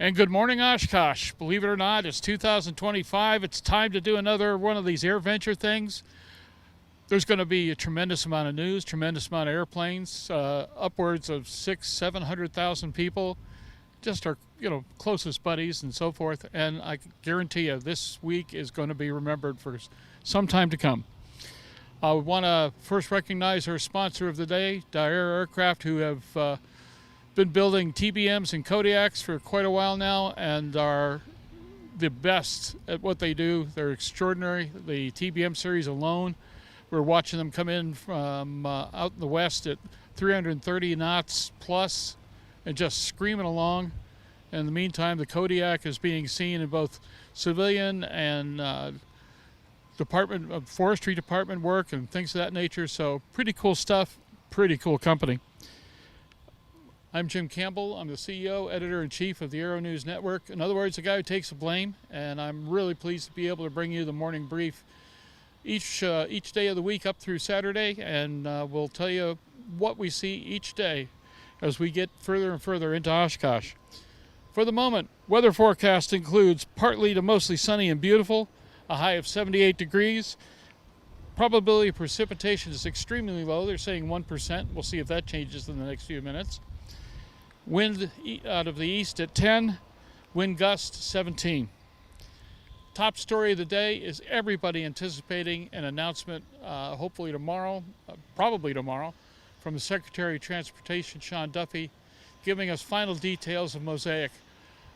And good morning, Oshkosh. Believe it or not, it's 2025. It's time to do another one of these air venture things. There's going to be a tremendous amount of news, tremendous amount of airplanes, upwards of 600,000-700,000 people, just our closest buddies and so forth. And I guarantee you, this week is going to be remembered for some time to come. I want to first recognize our sponsor of the day, Aero Aircraft, who have been building TBMs and Kodiaks for quite a while now and are the best at what they do. They're extraordinary. The TBM series alone, we're watching them come in from out in the west at 330 knots plus and just screaming along. In the meantime, the Kodiak is being seen in both civilian and Department of Forestry Department work and things of that nature. So pretty cool stuff, pretty cool company. I'm Jim Campbell. I'm the CEO, Editor-in-Chief of the Aero-News Network. In other words, the guy who takes the blame, and I'm really pleased to be able to bring you the morning brief each day of the week up through Saturday, and we'll tell you what we see each day as we get further and further into Oshkosh. For the moment, weather forecast includes partly to mostly sunny and beautiful, a high of 78 degrees. Probability of precipitation is extremely low. They're saying 1%. We'll see if that changes in the next few minutes. Wind out of the east at 10, wind gust 17. Top story of the day is everybody anticipating an announcement, hopefully tomorrow, probably tomorrow, from the Secretary of Transportation, Sean Duffy, giving us final details of MOSAIC,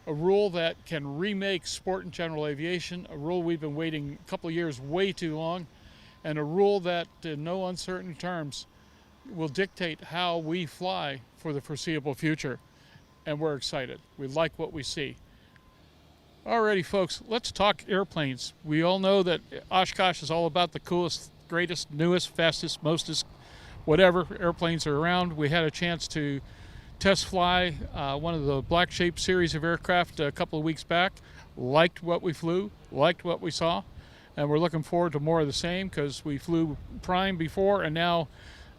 a rule that can remake sport and general aviation, a rule we've been waiting a couple of years way too long, and a rule that, in no uncertain terms, will dictate how we fly for the foreseeable future. And we're excited. We like what we see. Alrighty, folks, let's talk airplanes. We all know that Oshkosh is all about the coolest, greatest, newest, fastest, mostest, whatever airplanes are around. We had a chance to test fly one of the Blackshape series of aircraft a couple of weeks back. Liked what we flew, liked what we saw, and we're looking forward to more of the same because we flew Prime before, and now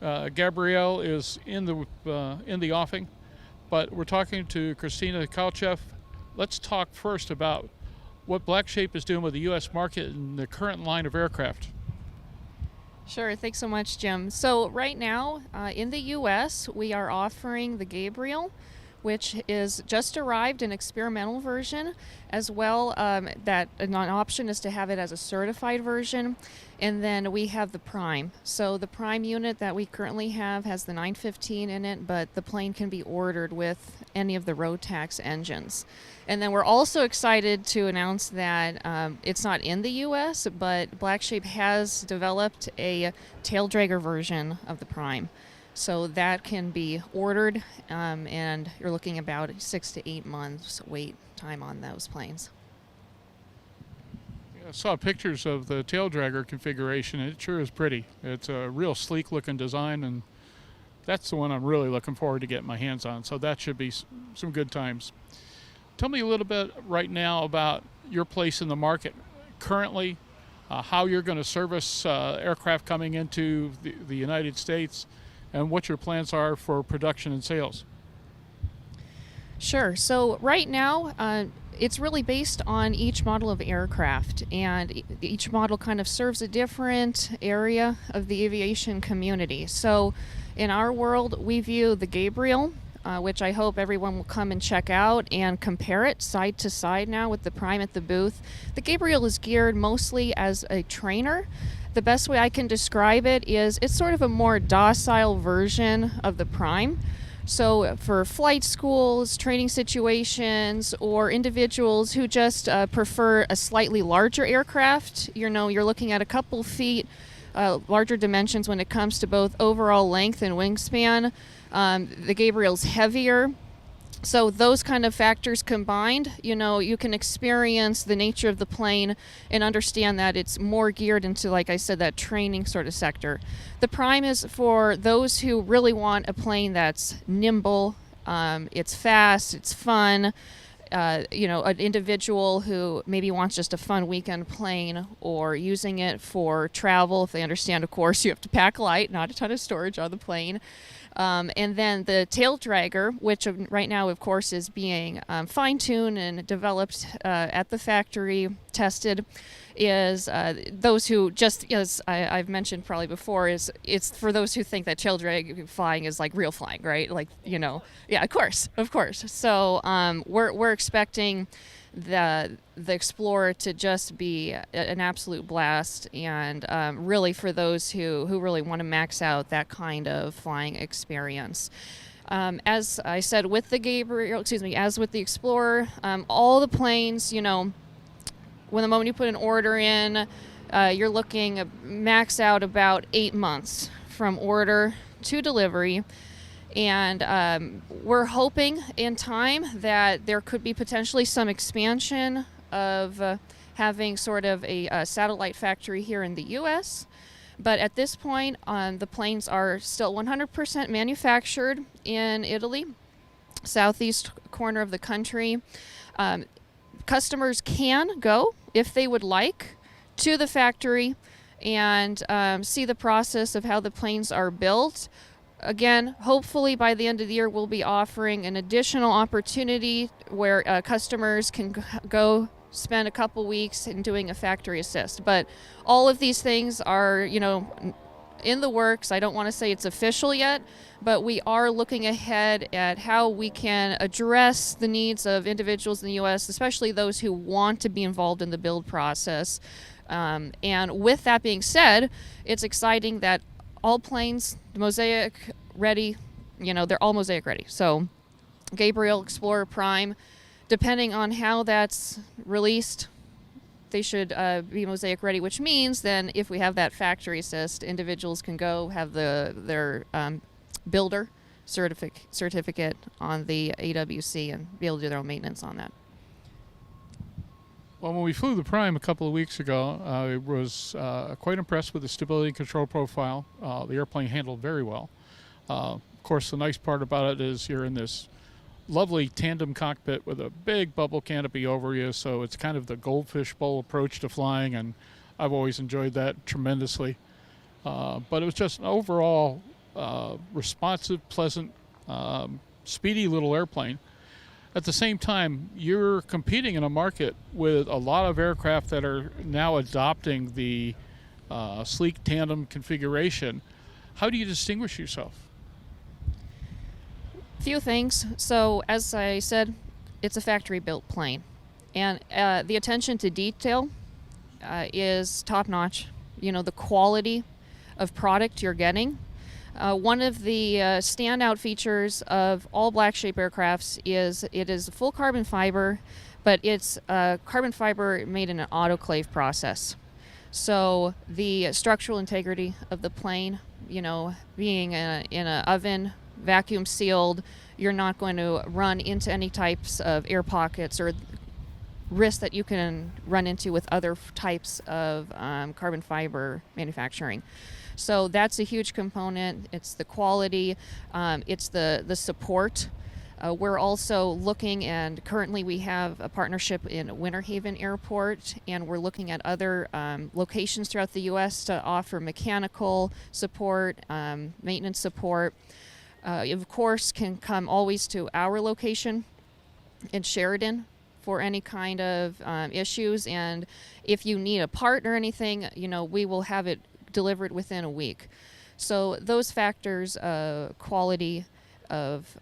Gabrielle is in the offing. But we're talking to Christina Kalchev. Let's talk first about what Blackshape is doing with the U.S. market and the current line of aircraft. Sure, thanks so much, Jim. So right now, in the U.S., we are offering the Gabriel, which is just arrived an experimental version, as well that an option is to have it as a certified version. And then we have the Prime. So the Prime unit that we currently have has the 915 in it, but the plane can be ordered with any of the Rotax engines. And then we're also excited to announce that it's not in the U.S., but Blackshape has developed a tail dragger version of the Prime. So that can be ordered, and you're looking about 6 to 8 months wait time on those planes. I saw pictures of the tail dragger configuration. It sure is pretty. It's a real sleek looking design, and that's the one I'm really looking forward to getting my hands on. So that should be some good times. Tell me a little bit right now about your place in the market currently, how you're going to service aircraft coming into the United States, and what your plans are for production and sales. Sure. So right now, it's really based on each model of aircraft, and each model kind of serves a different area of the aviation community. So in our world, we view the Gabriel, which I hope everyone will come and check out and compare it side to side now with the Prime at the booth. The Gabriel is geared mostly as a trainer. The best way I can describe it is it's sort of a more docile version of the Prime. So for flight schools, training situations, or individuals who just prefer a slightly larger aircraft, you're looking at a couple feet, larger dimensions when it comes to both overall length and wingspan. The Gabriel's heavier. So those kind of factors combined, you can experience the nature of the plane and understand that it's more geared into, like I said, that training sort of sector. The Prime is for those who really want a plane that's nimble, it's fast, it's fun, an individual who maybe wants just a fun weekend plane or using it for travel. If they understand, of course, you have to pack light, not a ton of storage on the plane. And then the tail dragger, which right now, of course, is being fine-tuned and developed at the factory, tested, is those who, just as I've mentioned probably before, is it's for those who think that tail drag flying is like real flying, right? Like, yeah, of course. So we're expecting the Explorer to just be an absolute blast, and really for those who really want to max out that kind of flying experience. As I said with the as with the Explorer, all the planes, when the moment you put an order in, you're looking max out about 8 months from order to delivery. And we're hoping in time that there could be potentially some expansion of having sort of a satellite factory here in the U.S. But at this point, the planes are still 100% manufactured in Italy, southeast corner of the country. Customers can go, if they would like, to the factory and see the process of how the planes are built. Again, hopefully by the end of the year, we'll be offering an additional opportunity where customers can go spend a couple weeks in doing a factory assist. But all of these things are, in the works. I don't want to say it's official yet, but we are looking ahead at how we can address the needs of individuals in the U.S., especially those who want to be involved in the build process. And with that being said, it's exciting that all planes, MOSAIC ready, they're all MOSAIC ready. So Gabriel, Explorer, Prime, depending on how that's released, they should be MOSAIC ready, which means then if we have that factory assist, individuals can go have their builder certificate on the AWC and be able to do their own maintenance on that. Well, when we flew the Prime a couple of weeks ago, I was quite impressed with the stability and control profile. The airplane handled very well. Of course, the nice part about it is you're in this lovely tandem cockpit with a big bubble canopy over you, so it's kind of the goldfish bowl approach to flying, and I've always enjoyed that tremendously. But it was just an overall responsive, pleasant, speedy little airplane. At the same time, you're competing in a market with a lot of aircraft that are now adopting the sleek tandem configuration. How do you distinguish yourself? Few things. So, as I said, it's a factory-built plane, and the attention to detail is top-notch. The quality of product you're getting. One of the standout features of all Blackshape aircrafts is it is full carbon fiber, but it's carbon fiber made in an autoclave process. So the structural integrity of the plane, being in an oven, vacuum sealed, you're not going to run into any types of air pockets or risks that you can run into with other types of carbon fiber manufacturing. So that's a huge component. It's the quality, it's the support. We're also looking, and currently we have a partnership in Winter Haven Airport, and we're looking at other locations throughout the U.S. to offer mechanical support, maintenance support. Of course, can come always to our location in Sheridan for any kind of issues, and if you need a part or anything, we will have it delivered within a week. So those factors, quality of,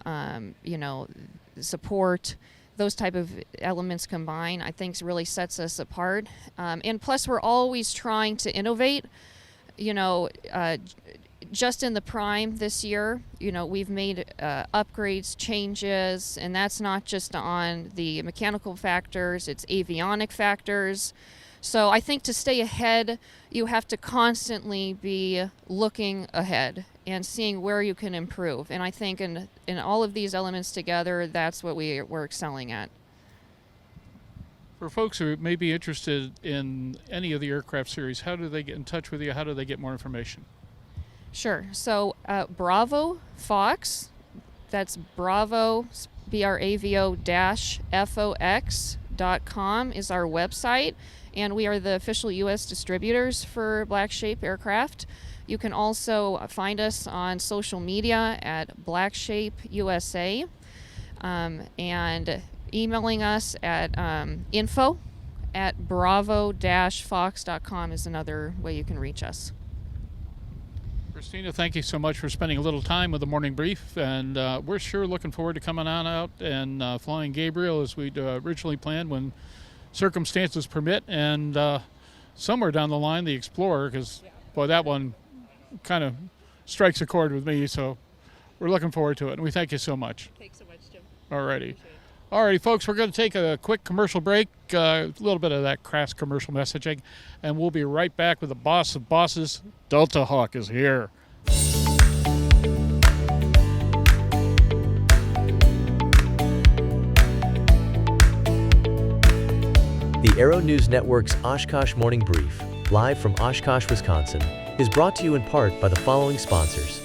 support, those type of elements combined, I think really sets us apart. And plus, we're always trying to innovate. Just in the Prime this year, we've made upgrades, changes, and that's not just on the mechanical factors, it's avionic factors. So I think to stay ahead, you have to constantly be looking ahead and seeing where you can improve. And I think in all of these elements together, that's what we're excelling at. For folks who may be interested in any of the aircraft series, how do they get in touch with you? How do they get more information? Sure. So Bravo Fox, that's Bravo, BRAVO -FOX blackshape.com is our website, and we are the official U.S. distributors for Blackshape aircraft. You can also find us on social media at Blackshape USA, and emailing us at info@bravo-fox.com is another way you can reach us. Christina, thank you so much for spending a little time with the morning brief, and we're sure looking forward to coming on out and flying Gabriel as we'd originally planned when circumstances permit, and somewhere down the line the Explorer, because boy, that one kind of strikes a chord with me, so we're looking forward to it, and we thank you so much. Thanks so much, Jim. Alrighty, folks, we're going to take a quick commercial break, a little bit of that crass commercial messaging, and we'll be right back with the boss of bosses. Deltahawk is here. The Aero-News Network's Oshkosh Morning Brief, live from Oshkosh, Wisconsin, is brought to you in part by the following sponsors.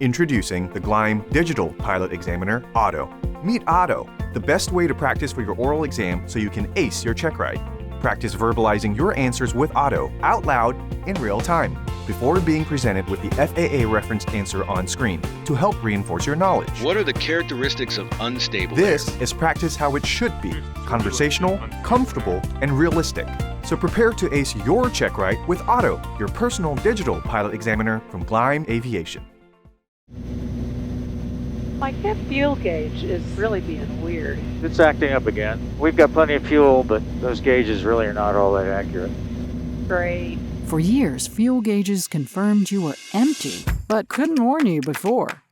Introducing the Gleim Digital Pilot Examiner Auto. Meet Auto, the best way to practice for your oral exam so you can ace your check ride. Practice verbalizing your answers with Auto out loud in real time before being presented with the FAA referenced answer on screen to help reinforce your knowledge. What are the characteristics of unstable This air? is practice how it should be, conversational, comfortable, and realistic. So prepare to ace your check ride with Auto, your personal digital pilot examiner from Gleim Aviation. My hip fuel gauge is really being weird. It's acting up again. We've got plenty of fuel, but those gauges really are not all that accurate. Great. For years, fuel gauges confirmed you were empty, but couldn't warn you before.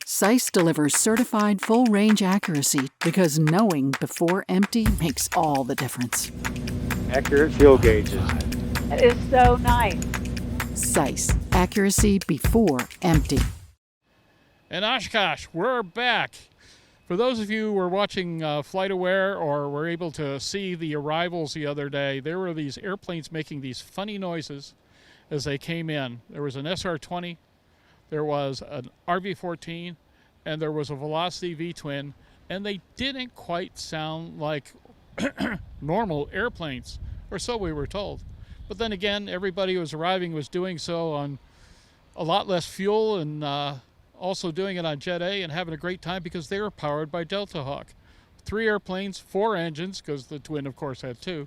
SAIS delivers certified full-range accuracy because knowing before empty makes all the difference. Accurate fuel gauges. That is so nice. SAIS, accuracy before empty. And Oshkosh, we're back. For those of you who were watching FlightAware or were able to see the arrivals the other day, there were these airplanes making these funny noises as they came in. There was an SR-20, there was an RV-14, and there was a Velocity V-twin, and they didn't quite sound like normal airplanes, or so we were told. But then again, everybody who was arriving was doing so on a lot less fuel and also doing it on Jet A and having a great time because they were powered by Deltahawk. 3 airplanes, 4 engines, because the twin, of course, had 2.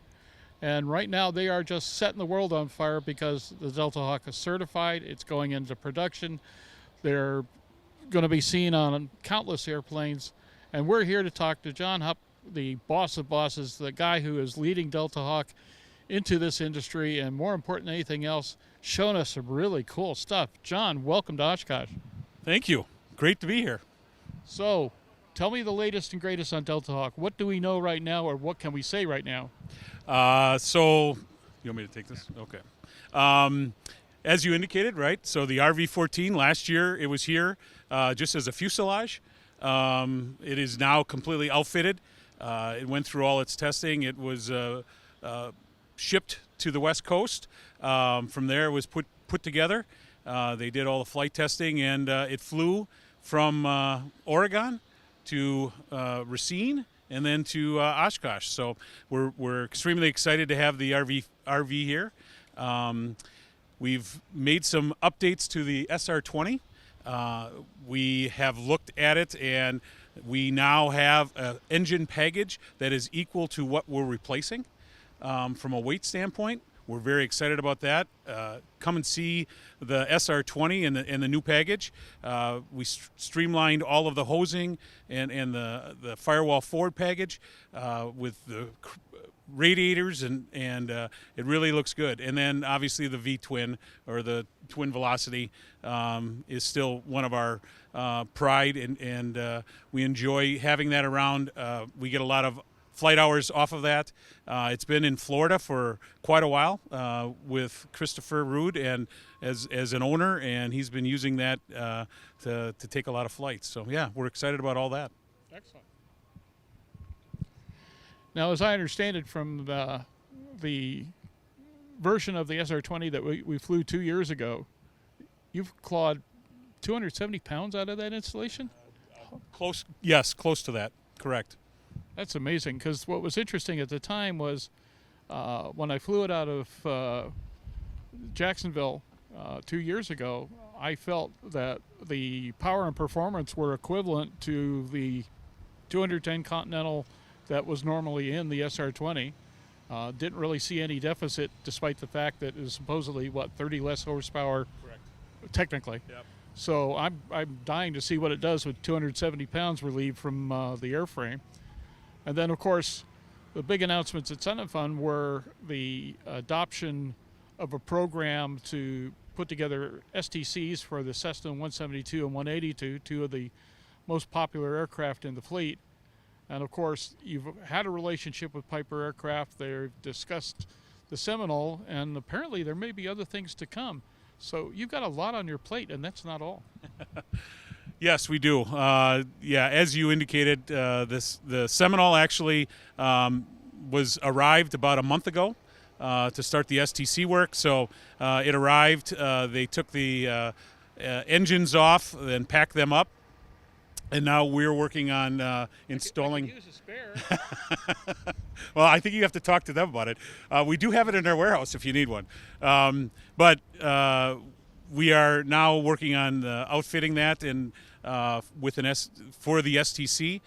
And right now they are just setting the world on fire because the Deltahawk is certified. It's going into production. They're going to be seen on countless airplanes. And we're here to talk to John Hupp, the boss of bosses, the guy who is leading Deltahawk into this industry, and more important than anything else, showing us some really cool stuff. John, welcome to Oshkosh. Thank you. Great to be here. So, tell me the latest and greatest on Deltahawk. What do we know right now, or what can we say right now? So, you want me to take this? Okay. As you indicated, right? So the RV-14 last year, it was here just as a fuselage. It is now completely outfitted. It went through all its testing. It was shipped to the West Coast. From there, it was put together. They did all the flight testing, and it flew from Oregon to Racine and then to Oshkosh. So we're extremely excited to have the RV here. We've made some updates to the SR-20. We have looked at it, and we now have an engine package that is equal to what we're replacing. From a weight standpoint, we're very excited about that. Come and see the SR-20 and the new package. We streamlined all of the hosing and the firewall forward package with the radiators, and it really looks good. And then obviously the V-twin, or the twin velocity, is still one of our pride, and we enjoy having that around. We get a lot of flight hours off of that. It's been in Florida for quite a while with Christopher Rude and as an owner, and he's been using that to take a lot of flights. So yeah, we're excited about all that. Excellent. Now, as I understand it from the version of the SR-20 that we flew 2 years ago, you've clawed 270 pounds out of that installation? Close, yes, close to that, correct. That's amazing, because what was interesting at the time was when I flew it out of Jacksonville 2 years ago, I felt that the power and performance were equivalent to the 210 Continental that was normally in the SR-20. Didn't really see any deficit, despite the fact that it was supposedly, 30 less horsepower. Correct. Technically. Yep. So I'm dying to see what it does with 270 pounds relieved from the airframe. And then, of course, the big announcements at Sun and Fun were the adoption of a program to put together STCs for the Cessna 172 and 182, two of the most popular aircraft in the fleet. And of course, you've had a relationship with Piper Aircraft. They've discussed the Seminole, and apparently there may be other things to come. So you've got a lot on your plate, and that's not all. Yes, we do. Yeah, as you indicated, the Seminole actually was arrived about a month ago to start the STC work. So it arrived. They took the engines off and packed them up. And now we're working on installing. I could use a spare. Well, I think you have to talk to them about it. We do have it in our warehouse if you need one. But we are now working on outfitting that and with for the STC,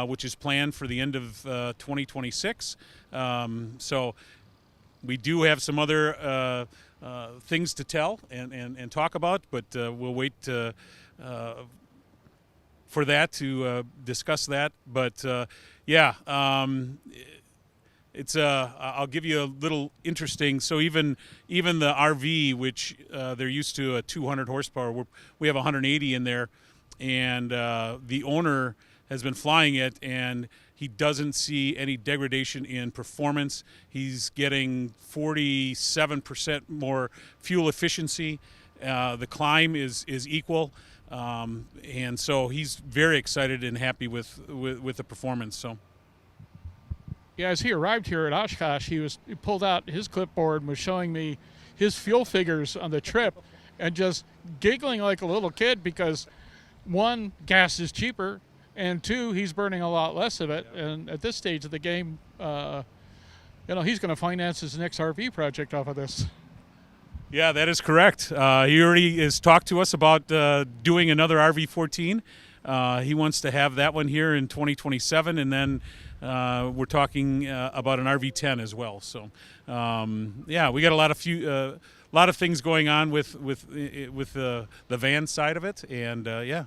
which is planned for the end of 2026. So we do have some other things to tell and talk about, but we'll wait for that to discuss that. But yeah, it's I'll give you a little interesting. So even the RV, which they're used to a 200 horsepower, we have 180 in there, and the owner has been flying it, and he doesn't see any degradation in performance. He's getting 47% more fuel efficiency. The climb is equal. And so he's very excited and happy with the performance. So, yeah, as he arrived here at Oshkosh, he pulled out his clipboard and was showing me his fuel figures on the trip, and just giggling like a little kid because, one, gas is cheaper, and two, he's burning a lot less of it. And at this stage of the game, he's going to finance his next RV project off of this. Yeah, that is correct. He already has talked to us about doing another RV-14. He wants to have that one here in 2027, and then we're talking about an RV-10 as well. So, yeah, we got a lot of things going on with the van side of it, and yeah.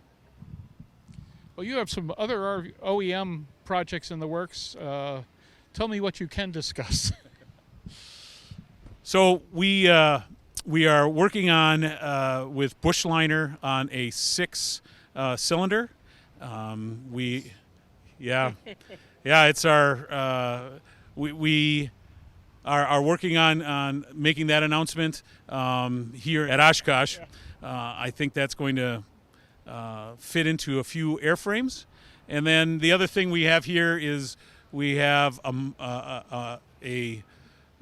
Well, you have some other OEM projects in the works. Tell me what you can discuss. So we are working on with Bushliner on a 6-cylinder. It's our we are working on making that announcement here at Oshkosh. I think that's going to fit into a few airframes. And then the other thing we have here is we have a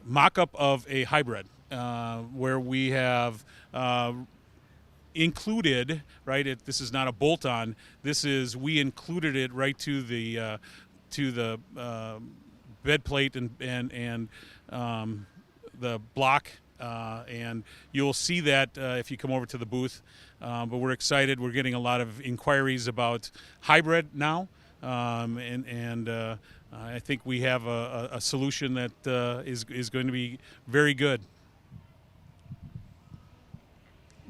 mock-up of a hybrid where we have included, right? This is not a bolt-on. We included it right to the bed plate and the block, and you'll see that if you come over to the booth. But we're excited. We're getting a lot of inquiries about hybrid now, and I think we have a solution that is going to be very good.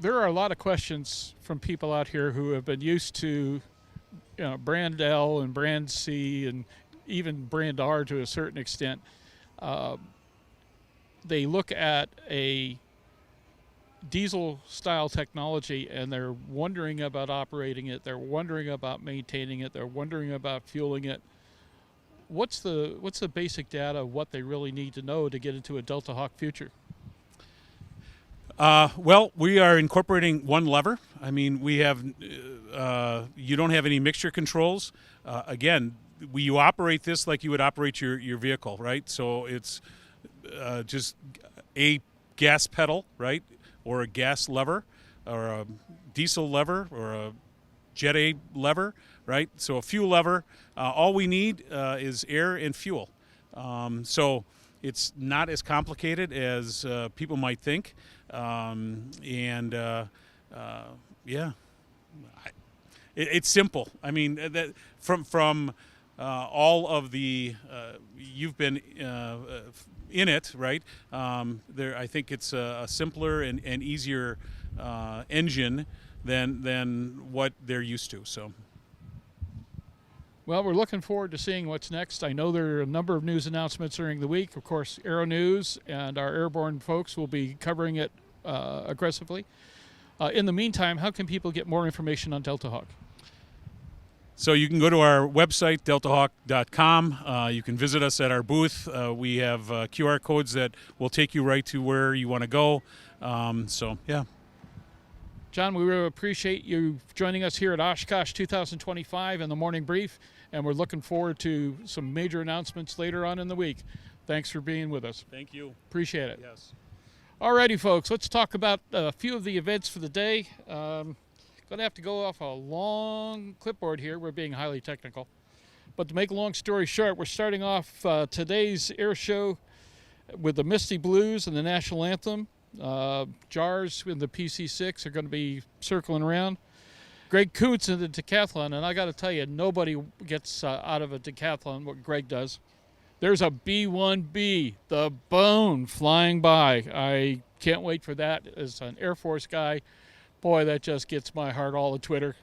There are a lot of questions from people out here who have been used to, brand L and brand C and even brand R to a certain extent. They look at a diesel style technology and they're wondering about operating it, they're wondering about maintaining it, they're wondering about fueling it. What's the basic data of what they really need to know to get into a Deltahawk future? Well, we are incorporating one lever. I mean, we have you don't have any mixture controls. Again, you operate this like you would operate your vehicle, right? So it's just a gas pedal, right, or a gas lever, or a diesel lever, or a Jet A lever, right? So a fuel lever. All we need is air and fuel. So it's not as complicated as people might think. It's simple. I mean, that from all of the you've been in it, right? I think it's a simpler and easier engine than what they're used to. So. Well, we're looking forward to seeing what's next. I know there are a number of news announcements during the week. Of course, Aero-News and our airborne folks will be covering it aggressively. In the meantime, how can people get more information on Deltahawk? So you can go to our website, deltahawk.com. You can visit us at our booth. We have QR codes that will take you right to where you want to go. Yeah. John, we really appreciate you joining us here at Oshkosh 2025 in the Morning Brief, and we're looking forward to some major announcements later on in the week. Thanks for being with us. Thank you. Appreciate it. Yes. Alrighty, folks, let's talk about a few of the events for the day. Going to have to go off a long clipboard here. We're being highly technical. But to make a long story short, we're starting off today's air show with the Misty Blues and the National Anthem. Jars in the PC6 are going to be circling around. Greg Kuntz in the decathlon, and I got to tell you, nobody gets out of a decathlon what Greg does. There's a B-1B, the bone, flying by. I can't wait for that as an Air Force guy. Boy, that just gets my heart all of Twitter.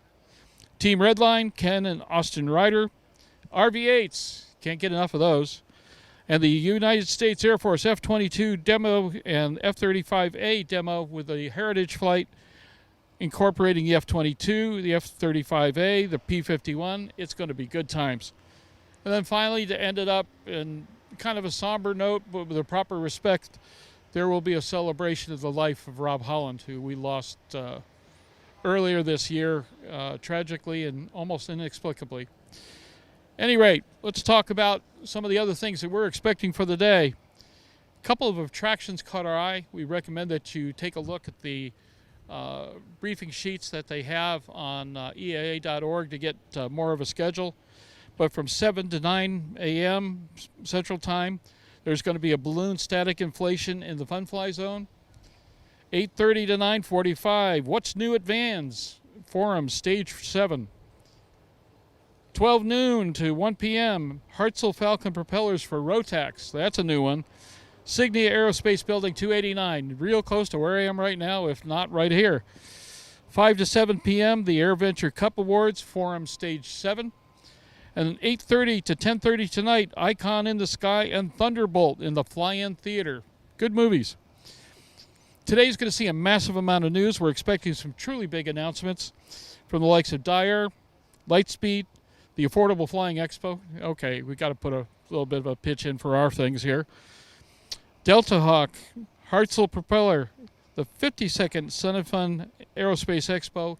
Team Redline, Ken and Austin Ryder. RV-8s, can't get enough of those. And the United States Air Force F-22 demo and F-35A demo with the Heritage flight incorporating the F-22, the F-35A, the P-51. It's going to be good times. And then finally, to end it up in kind of a somber note, but with a proper respect, there will be a celebration of the life of Rob Holland, who we lost earlier this year, tragically and almost inexplicably. Any rate, let's talk about some of the other things that we're expecting for the day. A couple of attractions caught our eye. We recommend that you take a look at the briefing sheets that they have on EAA.org to get more of a schedule. But from 7 to 9 a.m. Central Time, there's going to be a balloon static inflation in the Fun Fly Zone. 8:30 to 9:45, What's New at Vans? Forum, Stage 7. 12 noon to 1 p.m., Hartzell Falcon propellers for Rotax. That's a new one. Signia Aerospace Building 289, real close to where I am right now, if not right here. 5 to 7 p.m., the AirVenture Cup Awards, Forum Stage 7. And 8:30 to 10:30 tonight, Icon in the Sky and Thunderbolt in the Fly-In Theater. Good movies. Today's going to see a massive amount of news. We're expecting some truly big announcements from the likes of Dyer, Lightspeed, the Affordable Flying Expo. Okay, we got to put a little bit of a pitch in for our things here. Deltahawk, Hartzell Propeller, the 52nd Sun and Fun Aerospace Expo,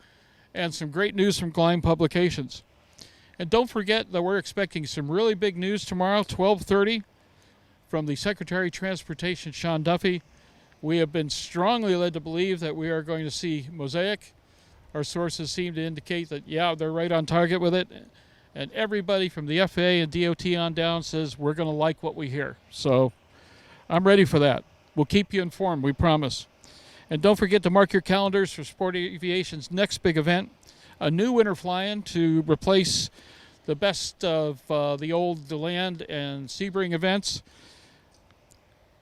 and some great news from Gleim Publications. And don't forget that we're expecting some really big news tomorrow, 12:30, from the Secretary of Transportation, Sean Duffy. We have been strongly led to believe that we are going to see MOSAIC. Our sources seem to indicate that, yeah, they're right on target with it. And everybody from the FAA and DOT on down says we're going to like what we hear. So I'm ready for that. We'll keep you informed, we promise. And don't forget to mark your calendars for Sport Aviation's next big event, a new winter fly-in to replace the best of the old land and Sebring events.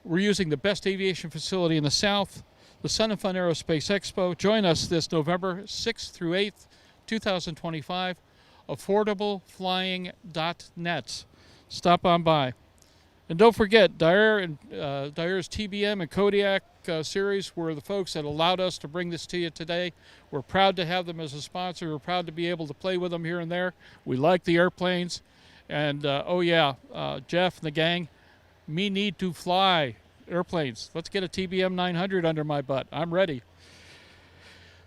We're using the best aviation facility in the South, the Sun and Fun Aerospace Expo. Join us this November 6th through 8th, 2025, affordableflying.net. Stop on by. And don't forget, Dair's TBM and Kodiak series were the folks that allowed us to bring this to you today. We're proud to have them as a sponsor. We're proud to be able to play with them here and there. We like the airplanes. And, Jeff and the gang, me need to fly airplanes. Let's get a TBM 900 under my butt. I'm ready.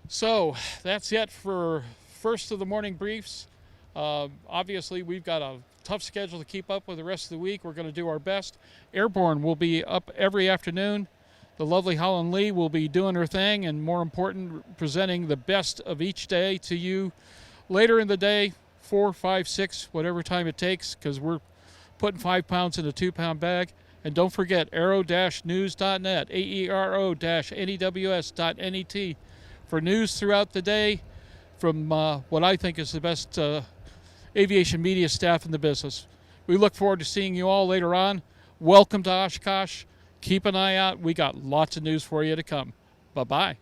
So that's it for first of the morning briefs. Obviously, we've got a tough schedule to keep up with the rest of the week. We're going to do our best. Airborne will be up every afternoon. The lovely Holland Lee will be doing her thing, and more important, presenting the best of each day to you later in the day, 4, 5, 6, whatever time it takes, because we're putting 5 pounds in a 2-pound bag. And don't forget, aero-news.net, aero-news.net for news throughout the day from what I think is the best aviation media staff in the business. We look forward to seeing you all later on. Welcome to Oshkosh. Keep an eye out. We got lots of news for you to come. Bye-bye.